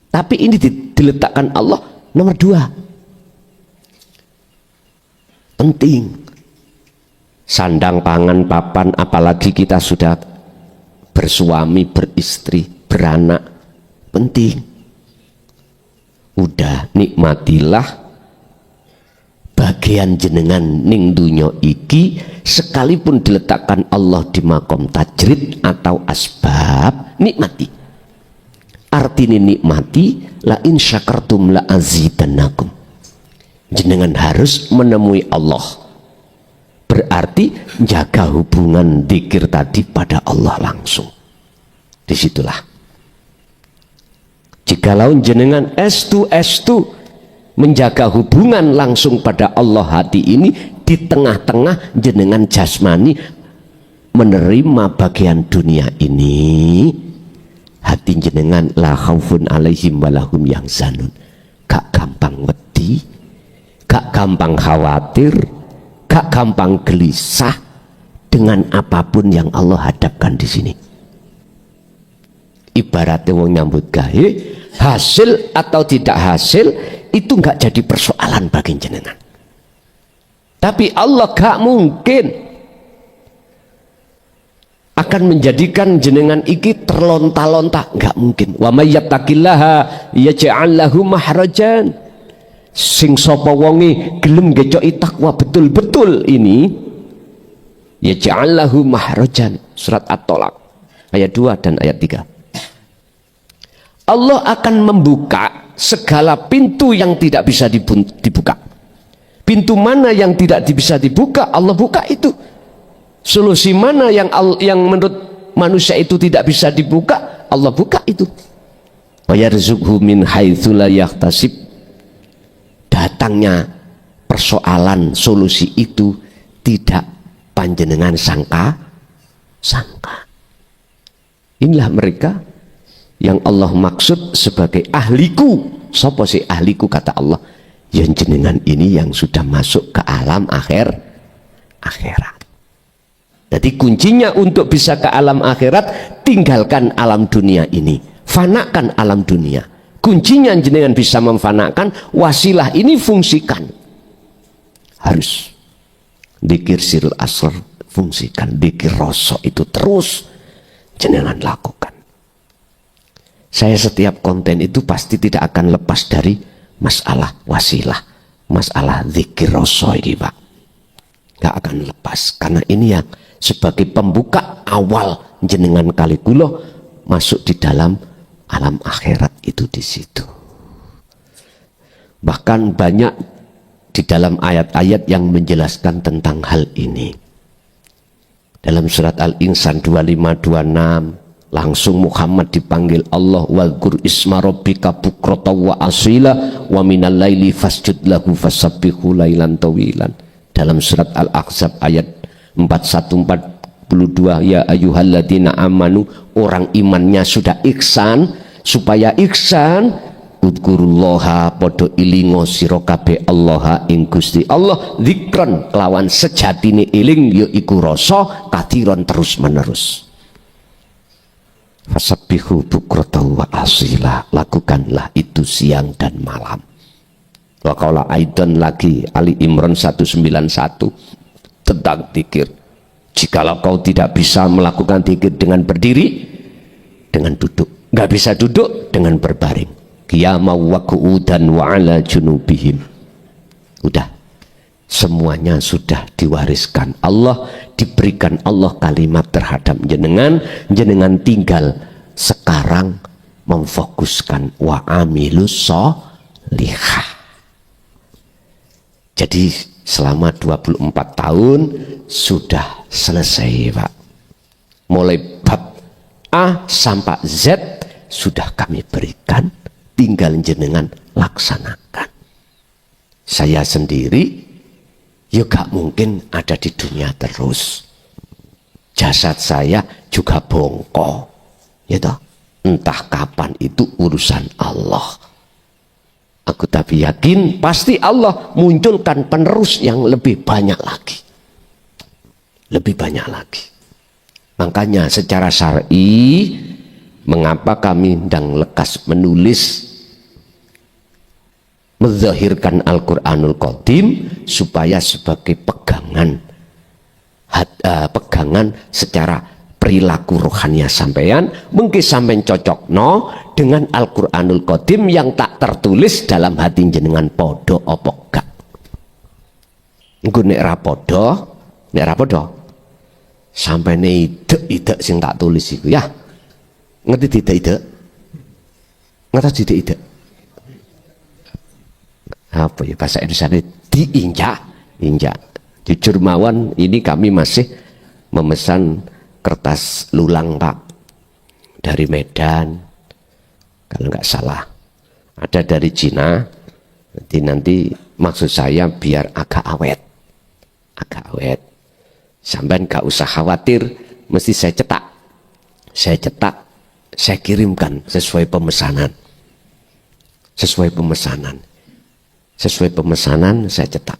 Tapi ini diletakkan Allah nomor 2. Penting. Sandang, pangan, papan, apalagi kita sudah bersuami, beristri, beranak. Penting. Udah nikmatilah bagian jenengan ning dunya iki, sekalipun diletakkan Allah di makom tajrid atau asbab, nikmati. Artinya nikmati, la in syakartum la azidannakum. Jenengan harus menemui Allah, berarti jaga hubungan dzikir tadi pada Allah langsung. Disitulah jikalau jenengan estu menjaga hubungan langsung pada Allah hati ini, di tengah-tengah jenengan jasmani menerima bagian dunia ini, hati jenengan la khaufun alaihim walahum yahzanun. Gak gampang wedi, gak gampang khawatir, gak gampang gelisah dengan apapun yang Allah hadapkan di sini. Ibaratnya wong nyambut gawe, hasil atau tidak hasil itu nggak jadi persoalan bagi jenengan. Tapi Allah gak mungkin akan menjadikan jenengan iki terlonta-lonta, nggak mungkin. Wa may yattaqillaha yaj'al lahu mahrajan. Sing sapa wonge gelem ngecoki takwa betul-betul ini, yaj'al lahu mahrajan. Surat At-Tolak ayat 2 dan ayat 3. Allah akan membuka segala pintu yang tidak bisa dibuka. Pintu mana yang tidak bisa dibuka, Allah buka itu. Solusi mana yang menurut manusia itu tidak bisa dibuka, Allah buka itu. Wa yarzuqhu min haitsu la yahtasib. Datangnya persoalan solusi itu tidak panjenengan sangka. Inilah mereka yang Allah maksud sebagai ahliku. Sapa sih ahliku, kata Allah? Yang jenengan ini yang sudah masuk ke alam akhirat. Jadi kuncinya untuk bisa ke alam akhirat, tinggalkan alam dunia ini, fanakan alam dunia. Kuncinya jenengan bisa memfanakan, wasilah ini fungsikan. Harus dzikir sirul asr, fungsikan. Dzikir rasa itu terus jenengan lakukan. Saya setiap konten itu pasti tidak akan lepas dari masalah wasilah, masalah dzikir rasa ini, Pak. Gak akan lepas, karena ini yang sebagai pembuka awal jenengan kali kula masuk di dalam alam akhirat itu di situ. Bahkan banyak di dalam ayat-ayat yang menjelaskan tentang hal ini. Dalam surat Al-Insan 25-26 langsung Muhammad dipanggil Allah, wazkur isma rabbika bukrata wa asila wa minal laili fasjud lahu fasabbihu lailan tawilan. Dalam surat Al-Ahzab ayat 41-42, ya ayyuhalladzina amanu, orang imannya sudah ihsan, supaya ihsan udkurullaha podo ilingo sira kabeh Allah ing Gusti Allah dzikran kelawan sejatine eling ya iku rasa kathiron terus menerus. Fasabbihu bukratan wa asila, lakukanlah itu siang dan malam. Wa qala aidan lagi Ali Imran 191 tentang dzikir. Jikalau kau tidak bisa melakukan dzikir dengan berdiri, dengan duduk. Nggak bisa duduk, dengan berbaring. Qiyama wa qu'udan wa ala junubihim. Udah, semuanya sudah diwariskan Allah, diberikan Allah kalimat terhadap jenengan. Jenengan tinggal sekarang memfokuskan wa amilus sholihah. Jadi selama 24 tahun sudah selesai, Pak. Mulai bab A sampai Z sudah kami berikan, tinggal jenengan laksanakan. Saya sendiri juga mungkin ada di dunia terus. Jasad saya juga bongkok, ya toh? Entah kapan, itu urusan Allah. Aku tapi yakin pasti Allah munculkan penerus yang lebih banyak lagi. Lebih banyak lagi. Makanya secara syar'i, mengapa kami ndang lekas menulis menzahirkan Al-Qur'anul Qadim, supaya sebagai pegangan pegangan secara perilaku rohania sampean, mungkin sampean cocok dengan Al-Qur'anul Qadim yang tak tertulis dalam hati jenengan podo apa gak. Engko nek ra podo sampai ide sing tak tulis iku ya. Ngerti ide? Ngerti ide? Apa ya bahasa Indonesia, diinjak. Jujur mawon, ini kami masih memesan kertas lulang, Pak, dari Medan kalau nggak salah, ada dari Cina. Nanti maksud saya biar agak awet. Sampean nggak usah khawatir, mesti saya cetak, saya kirimkan sesuai pemesanan saya cetak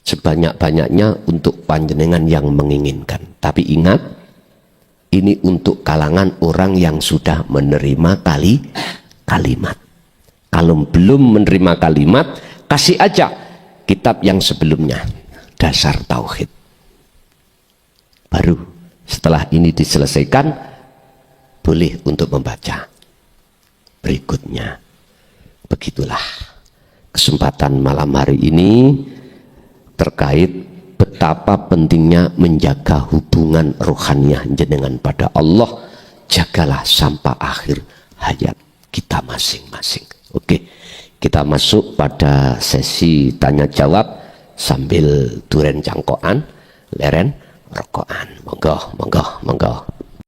sebanyak-banyaknya untuk panjenengan yang menginginkan. Tapi ingat, ini untuk kalangan orang yang sudah menerima kalimat. Kalau belum menerima kalimat, kasih aja kitab yang sebelumnya, Dasar Tauhid. Baru setelah ini diselesaikan, boleh untuk membaca berikutnya. Begitulah kesempatan malam hari ini terkait betapa pentingnya menjaga hubungan rohaniah jenengan pada Allah. Jagalah sampai akhir hayat kita masing-masing. Oke, kita masuk pada sesi tanya jawab sambil duren cangkokan, leren rokokan. Monggo, monggo, monggo.